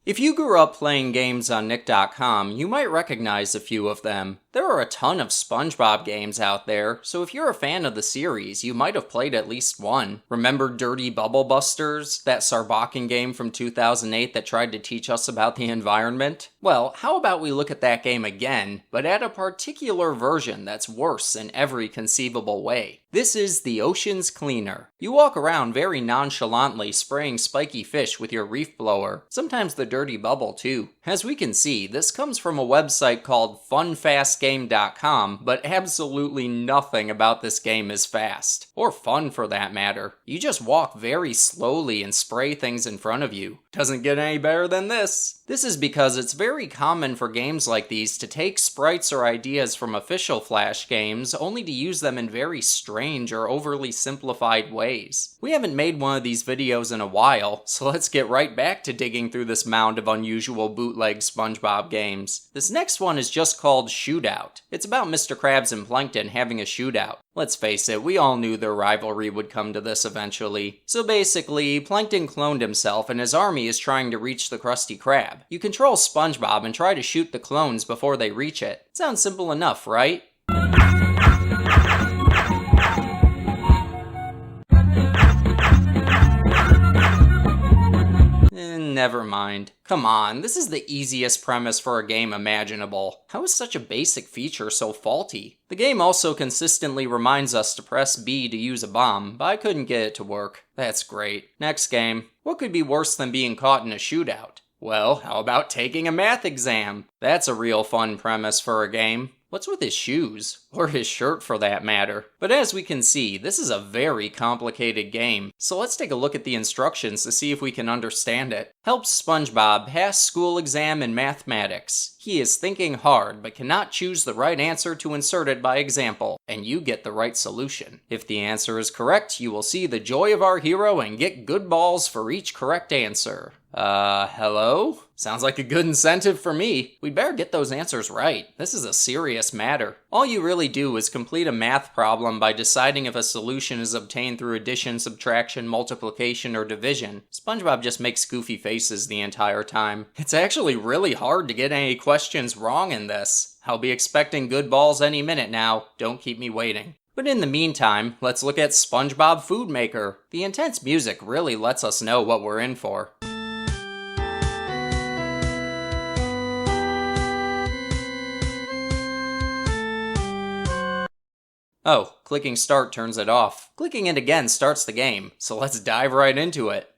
If you grew up playing games on Nick.com, you might recognize a few of them. There are a ton of SpongeBob games out there, so if you're a fan of the series, you might have played at least one. Remember Dirty Bubble Busters, that Sarbacan game from 2008 that tried to teach us about the environment? Well, how about we look at that game again, but add a particular version that's worse in every conceivable way. This is the Ocean's Cleaner. You walk around very nonchalantly spraying spiky fish with your reef blower, sometimes the dirty bubble too. As we can see, this comes from a website called funfastgame.com, but absolutely nothing about this game is fast. Or fun for that matter. You just walk very slowly and spray things in front of you. Doesn't get any better than this. This is because it's very common for games like these to take sprites or ideas from official Flash games only to use them in very strange or overly simplified ways. We haven't made one of these videos in a while, so let's get right back to digging through this mound of unusual bootleg SpongeBob games. This next one is just called Shootout. It's about Mr. Krabs and Plankton having a shootout. Let's face it, we all knew their rivalry would come to this eventually. So basically, Plankton cloned himself and his army is trying to reach the Krusty Krab. You control SpongeBob and try to shoot the clones before they reach it. Sounds simple enough, right? Never mind. Come on, this is the easiest premise for a game imaginable. How is such a basic feature so faulty? The game also consistently reminds us to press B to use a bomb, but I couldn't get it to work. That's great. Next game. What could be worse than being caught in a shootout? Well, how about taking a math exam? That's a real fun premise for a game. What's with his shoes? Or his shirt for that matter. But as we can see, this is a very complicated game, so let's take a look at the instructions to see if we can understand it. Helps SpongeBob pass school exam in mathematics. He is thinking hard, but cannot choose the right answer to insert it by example, and you get the right solution. If the answer is correct, you will see the joy of our hero and get good balls for each correct answer. Hello? Sounds like a good incentive for me. We'd better get those answers right. This is a serious matter. All you really do is complete a math problem by deciding if a solution is obtained through addition, subtraction, multiplication, or division. SpongeBob just makes goofy faces the entire time. It's actually really hard to get any questions wrong in this. I'll be expecting good balls any minute now. Don't keep me waiting. But in the meantime, let's look at SpongeBob Food Maker. The intense music really lets us know what we're in for. Oh, clicking start turns it off. Clicking it again starts the game, so let's dive right into it.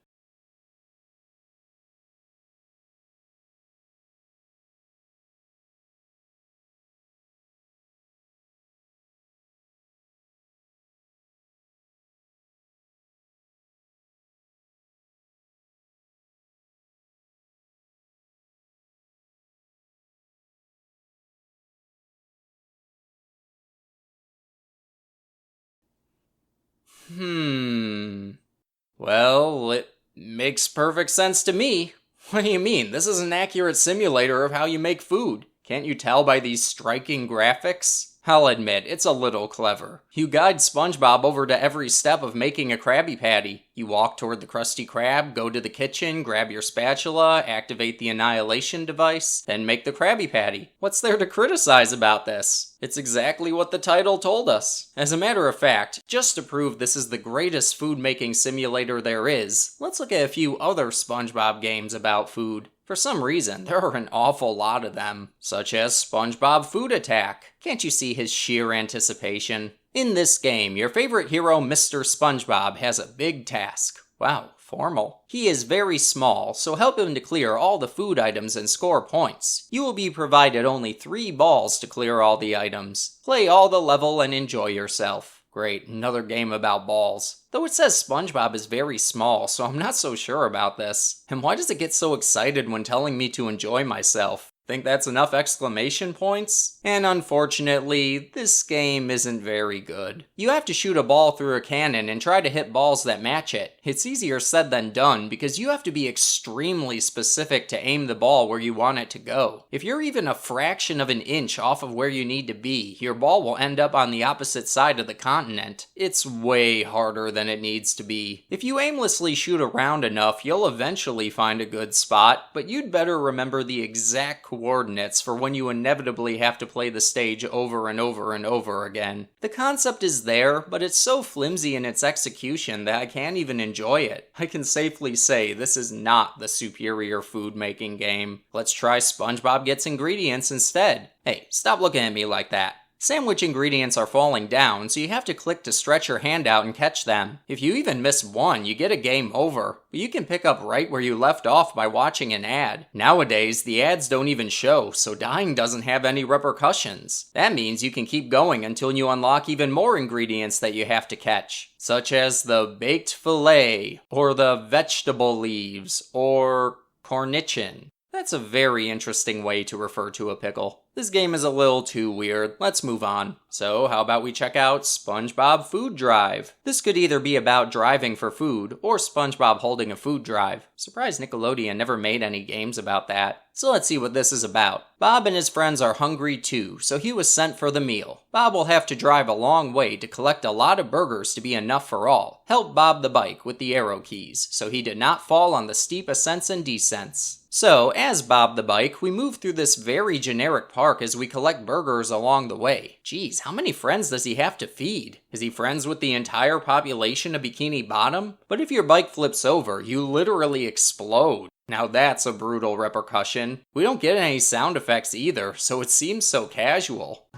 Well, it makes perfect sense to me. What do you mean? This is an accurate simulator of how you make food. Can't you tell by these striking graphics? I'll admit, it's a little clever. You guide SpongeBob over to every step of making a Krabby Patty. You walk toward the Krusty Krab, go to the kitchen, grab your spatula, activate the annihilation device, then make the Krabby Patty. What's there to criticize about this? It's exactly what the title told us. As a matter of fact, just to prove this is the greatest food-making simulator there is, let's look at a few other SpongeBob games about food. For some reason, there are an awful lot of them, such as SpongeBob Food Attack. Can't you see his sheer anticipation? In this game, your favorite hero, Mr. SpongeBob, has a big task. Wow, formal. He is very small, so help him to clear all the food items and score points. You will be provided only 3 balls to clear all the items. Play all the level and enjoy yourself. Great, another game about balls. Though it says SpongeBob is very small, so I'm not so sure about this. And why does it get so excited when telling me to enjoy myself? Think that's enough exclamation points? And unfortunately, this game isn't very good. You have to shoot a ball through a cannon and try to hit balls that match it. It's easier said than done because you have to be extremely specific to aim the ball where you want it to go. If you're even a fraction of an inch off of where you need to be, your ball will end up on the opposite side of the continent. It's way harder than it needs to be. If you aimlessly shoot around enough, you'll eventually find a good spot, but you'd better remember the exact coordinates for when you inevitably have to play the stage over and over and over again. The concept is there, but it's so flimsy in its execution that I can't even enjoy it. I can safely say this is not the superior food making game. Let's try SpongeBob Gets Ingredients instead. Hey, stop looking at me like that. Sandwich ingredients are falling down, so you have to click to stretch your hand out and catch them. If you even miss one, you get a game over, but you can pick up right where you left off by watching an ad. Nowadays, the ads don't even show, so dying doesn't have any repercussions. That means you can keep going until you unlock even more ingredients that you have to catch, such as the baked fillet, or the vegetable leaves, or cornichin. That's a very interesting way to refer to a pickle. This game is a little too weird. Let's move on. So how about we check out SpongeBob Food Drive? This could either be about driving for food, or SpongeBob holding a food drive. Surprised Nickelodeon never made any games about that. So let's see what this is about. Bob and his friends are hungry too, so he was sent for the meal. Bob will have to drive a long way to collect a lot of burgers to be enough for all. Help Bob the bike with the arrow keys, so he did not fall on the steep ascents and descents. So, as Bob the Bike, we move through this very generic park as we collect burgers along the way. Geez, how many friends does he have to feed? Is he friends with the entire population of Bikini Bottom? But if your bike flips over, you literally explode. Now that's a brutal repercussion. We don't get any sound effects either, so it seems so casual.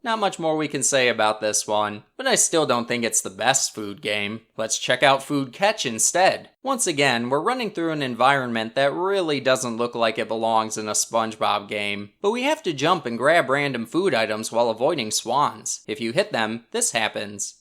Not much more we can say about this one, but I still don't think it's the best food game. Let's check out Food Catch instead. Once again, we're running through an environment that really doesn't look like it belongs in a SpongeBob game, but we have to jump and grab random food items while avoiding swans. If you hit them, this happens.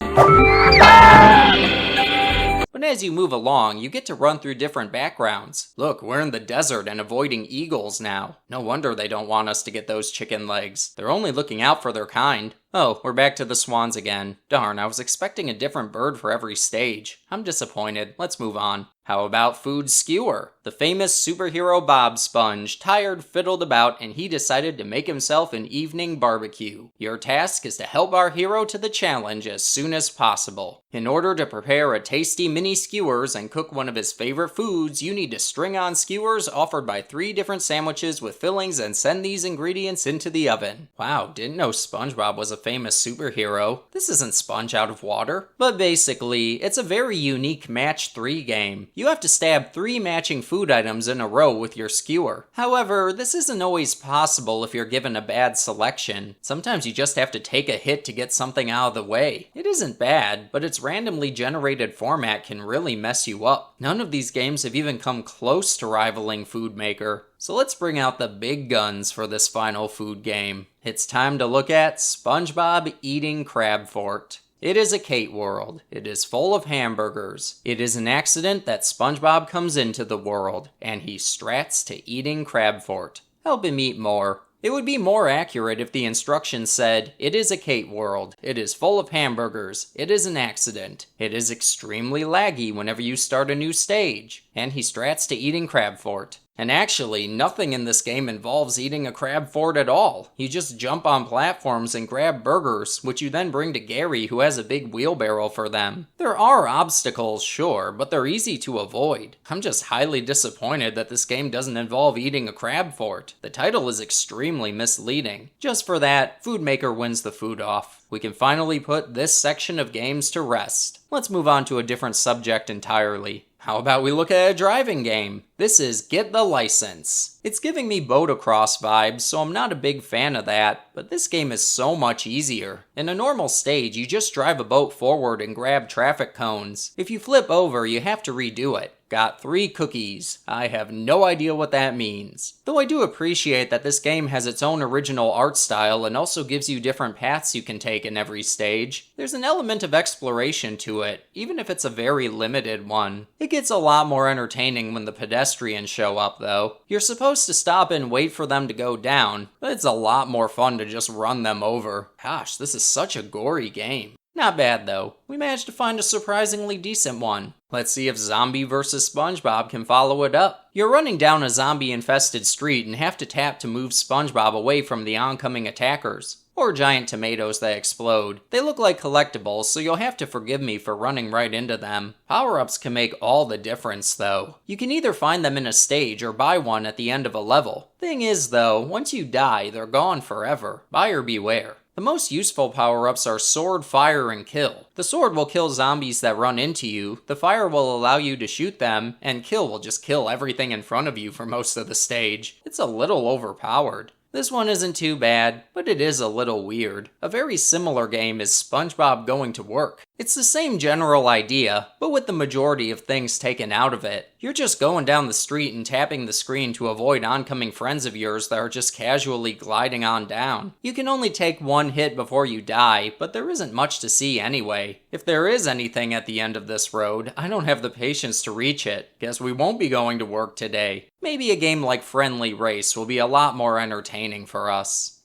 But as you move along, you get to run through different backgrounds. Look, we're in the desert and avoiding eagles now. No wonder they don't want us to get those chicken legs. They're only looking out for their kind. Oh, we're back to the swans again. Darn, I was expecting a different bird for every stage. I'm disappointed. Let's move on. How about Food Skewer? The famous superhero Bob Sponge tired fiddled about and he decided to make himself an evening barbecue. Your task is to help our hero to the challenge as soon as possible. In order to prepare a tasty mini skewers and cook one of his favorite foods, you need to string on skewers offered by 3 different sandwiches with fillings and send these ingredients into the oven. Wow, didn't know SpongeBob was a famous superhero. This isn't Sponge out of water. But basically, it's a very unique match 3 game. You have to stab 3 matching food items in a row with your skewer. However, this isn't always possible if you're given a bad selection. Sometimes you just have to take a hit to get something out of the way. It isn't bad, but its randomly generated format can really mess you up. None of these games have even come close to rivaling Food Maker. So let's bring out the big guns for this final food game. It's time to look at SpongeBob Eating Crab Fort. It is a Kate world. It is full of hamburgers. It is an accident that SpongeBob comes into the world, and he strats to eating Crab Fort. Help him eat more. It would be more accurate if the instructions said, it is a Kate world. It is full of hamburgers. It is an accident. It is extremely laggy whenever you start a new stage. And he strats to eating Crab Fort. And actually, nothing in this game involves eating a crab fort at all. You just jump on platforms and grab burgers, which you then bring to Gary, who has a big wheelbarrow for them. There are obstacles, sure, but they're easy to avoid. I'm just highly disappointed that this game doesn't involve eating a crab fort. The title is extremely misleading. Just for that, Food Maker wins the food off. We can finally put this section of games to rest. Let's move on to a different subject entirely. How about we look at a driving game? This is Get the License. It's giving me Boatacross vibes, so I'm not a big fan of that, but this game is so much easier. In a normal stage, you just drive a boat forward and grab traffic cones. If you flip over, you have to redo it. Got 3 cookies. I have no idea what that means. Though I do appreciate that this game has its own original art style and also gives you different paths you can take in every stage. There's an element of exploration to it, even if it's a very limited one. It gets a lot more entertaining when the pedestrians show up though. You're supposed to stop and wait for them to go down, but it's a lot more fun to just run them over. Gosh, this is such a gory game. Not bad though. We managed to find a surprisingly decent one. Let's see if Zombie vs. SpongeBob can follow it up. You're running down a zombie-infested street and have to tap to move SpongeBob away from the oncoming attackers. Or giant tomatoes that explode. They look like collectibles, so you'll have to forgive me for running right into them. Power-ups can make all the difference, though. You can either find them in a stage or buy one at the end of a level. Thing is, though, once you die, they're gone forever. Buyer beware. The most useful power-ups are Sword, Fire, and Kill. The Sword will kill zombies that run into you, the Fire will allow you to shoot them, and Kill will just kill everything in front of you for most of the stage. It's a little overpowered. This one isn't too bad, but it is a little weird. A very similar game is SpongeBob Going to Work. It's the same general idea, but with the majority of things taken out of it. You're just going down the street and tapping the screen to avoid oncoming friends of yours that are just casually gliding on down. You can only take one hit before you die, but there isn't much to see anyway. If there is anything at the end of this road, I don't have the patience to reach it. Guess we won't be going to work today. Maybe a game like Friendly Race will be a lot more entertaining for us.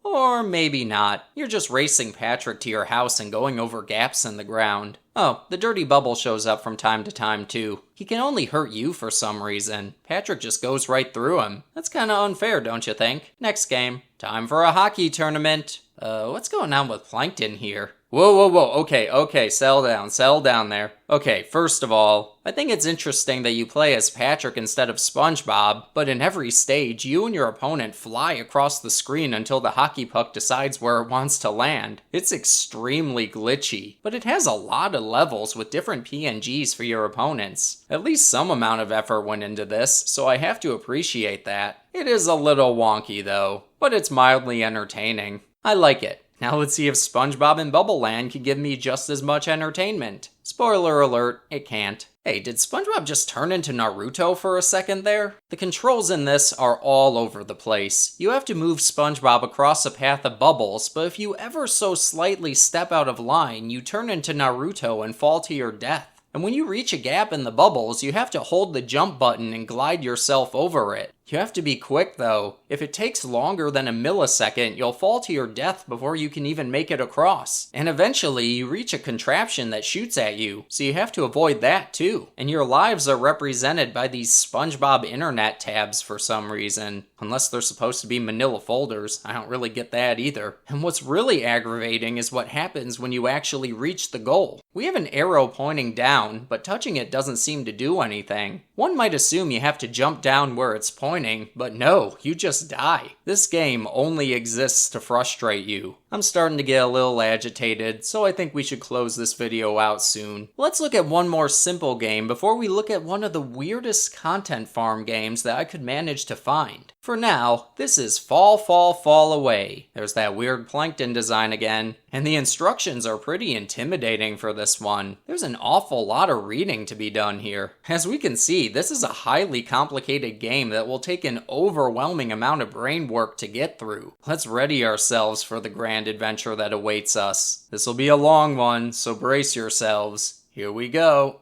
Or maybe not. You're just racing Patrick to your house and going over gaps in the ground. Oh, the dirty bubble shows up from time to time too. He can only hurt you for some reason. Patrick just goes right through him. That's kinda unfair, don't you think? Next game. Time for a hockey tournament. What's going on with Plankton here? Whoa, okay, settle down there. Okay, first of all, I think it's interesting that you play as Patrick instead of SpongeBob, but in every stage, you and your opponent fly across the screen until the hockey puck decides where it wants to land. It's extremely glitchy, but it has a lot of levels with different PNGs for your opponents. At least some amount of effort went into this, so I have to appreciate that. It is a little wonky though, but it's mildly entertaining. I like it. Now let's see if SpongeBob in Bubble Land can give me just as much entertainment. Spoiler alert, it can't. Hey, did SpongeBob just turn into Naruto for a second there? The controls in this are all over the place. You have to move SpongeBob across a path of bubbles, but if you ever so slightly step out of line, you turn into Naruto and fall to your death. And when you reach a gap in the bubbles, you have to hold the jump button and glide yourself over it. You have to be quick though. If it takes longer than a millisecond, you'll fall to your death before you can even make it across. And eventually, you reach a contraption that shoots at you, so you have to avoid that too. And your lives are represented by these SpongeBob internet tabs for some reason. Unless they're supposed to be manila folders, I don't really get that either. And what's really aggravating is what happens when you actually reach the goal. We have an arrow pointing down, but touching it doesn't seem to do anything. One might assume you have to jump down where it's pointing, but no, you just die. This game only exists to frustrate you. I'm starting to get a little agitated, so I think we should close this video out soon. Let's look at one more simple game before we look at one of the weirdest content farm games that I could manage to find. For now, this is Fall Away. There's that weird plankton design again, and the instructions are pretty intimidating for this one. There's an awful lot of reading to be done here. As we can see, this is a highly complicated game that will take an overwhelming amount of brain work to get through. Let's ready ourselves for the grand adventure that awaits us. This will be a long one, so brace yourselves. Here we go.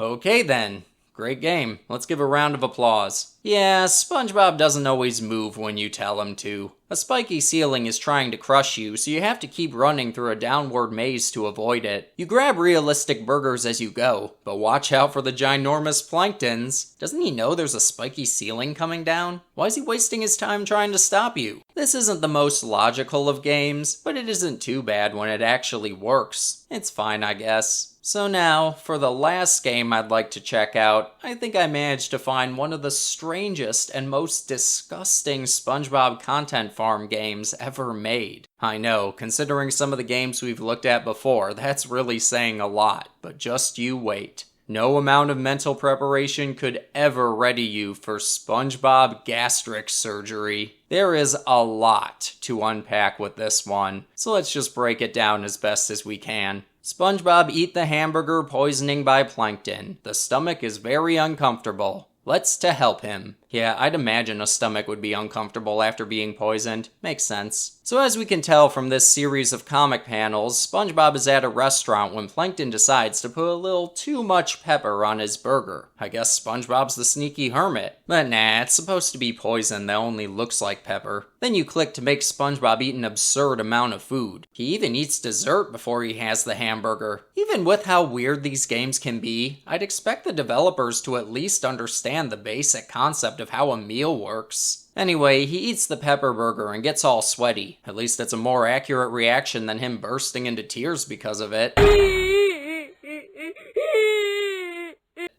Okay then. Great game. Let's give a round of applause. Yeah, SpongeBob doesn't always move when you tell him to. A spiky ceiling is trying to crush you, so you have to keep running through a downward maze to avoid it. You grab realistic burgers as you go, but watch out for the ginormous planktons. Doesn't he know there's a spiky ceiling coming down? Why is he wasting his time trying to stop you? This isn't the most logical of games, but it isn't too bad when it actually works. It's fine, I guess. So now, for the last game I'd like to check out, I think I managed to find one of the strangest and most disgusting SpongeBob content farm games ever made. I know, considering some of the games we've looked at before, that's really saying a lot, but just you wait. No amount of mental preparation could ever ready you for SpongeBob gastric surgery. There is a lot to unpack with this one, so let's just break it down as best as we can. SpongeBob eat the hamburger poisoning by plankton. The stomach is very uncomfortable. Let's to help him. Yeah, I'd imagine a stomach would be uncomfortable after being poisoned. Makes sense. So as we can tell from this series of comic panels, SpongeBob is at a restaurant when Plankton decides to put a little too much pepper on his burger. I guess SpongeBob's the sneaky hermit. But nah, it's supposed to be poison that only looks like pepper. Then you click to make SpongeBob eat an absurd amount of food. He even eats dessert before he has the hamburger. Even with how weird these games can be, I'd expect the developers to at least understand the basic concept of how a meal works. Anyway, he eats the pepper burger and gets all sweaty. At least it's a more accurate reaction than him bursting into tears because of it.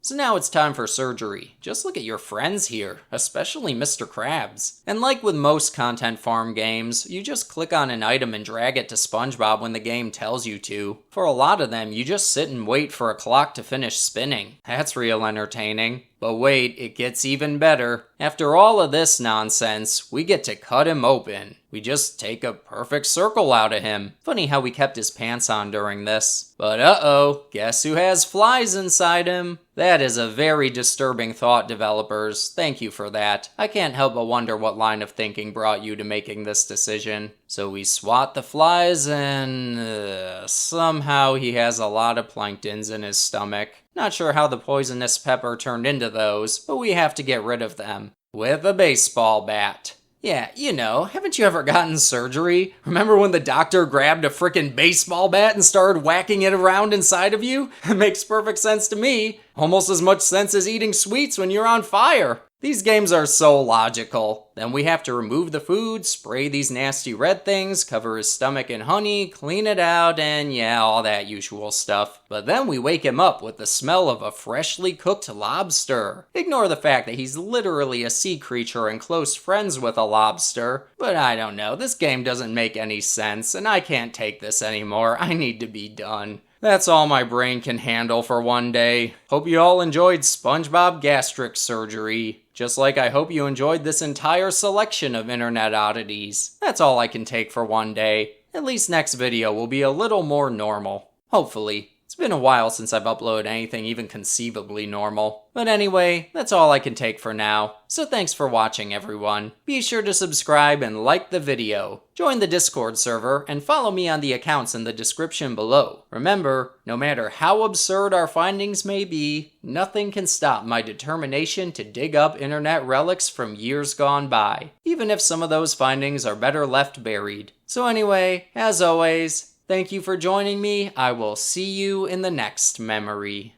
So now it's time for surgery. Just look at your friends here, especially Mr. Krabs. And like with most content farm games, you just click on an item and drag it to SpongeBob when the game tells you to. For a lot of them, you just sit and wait for a clock to finish spinning. That's real entertaining. But wait, it gets even better. After all of this nonsense, we get to cut him open. We just take a perfect circle out of him. Funny how we kept his pants on during this. But uh-oh, guess who has flies inside him? That is a very disturbing thought, developers. Thank you for that. I can't help but wonder what line of thinking brought you to making this decision. So we swat the flies and somehow he has a lot of planktons in his stomach. Not sure how the poisonous pepper turned into those, but we have to get rid of them. With a baseball bat. Yeah, you know, haven't you ever gotten surgery? Remember when the doctor grabbed a frickin' baseball bat and started whacking it around inside of you? It makes perfect sense to me. Almost as much sense as eating sweets when you're on fire. These games are so logical. Then we have to remove the food, spray these nasty red things, cover his stomach in honey, clean it out, and yeah, all that usual stuff. But then we wake him up with the smell of a freshly cooked lobster. Ignore the fact that he's literally a sea creature and close friends with a lobster. But I don't know, this game doesn't make any sense, and I can't take this anymore. I need to be done. That's all my brain can handle for one day. Hope you all enjoyed SpongeBob gastric surgery. Just like I hope you enjoyed this entire selection of internet oddities. That's all I can take for one day. At least next video will be a little more normal. Hopefully. It's been a while since I've uploaded anything even conceivably normal. But anyway, that's all I can take for now. So thanks for watching, everyone. Be sure to subscribe and like the video. Join the Discord server and follow me on the accounts in the description below. Remember, no matter how absurd our findings may be, nothing can stop my determination to dig up internet relics from years gone by, even if some of those findings are better left buried. So anyway, as always, thank you for joining me. I will see you in the next memory.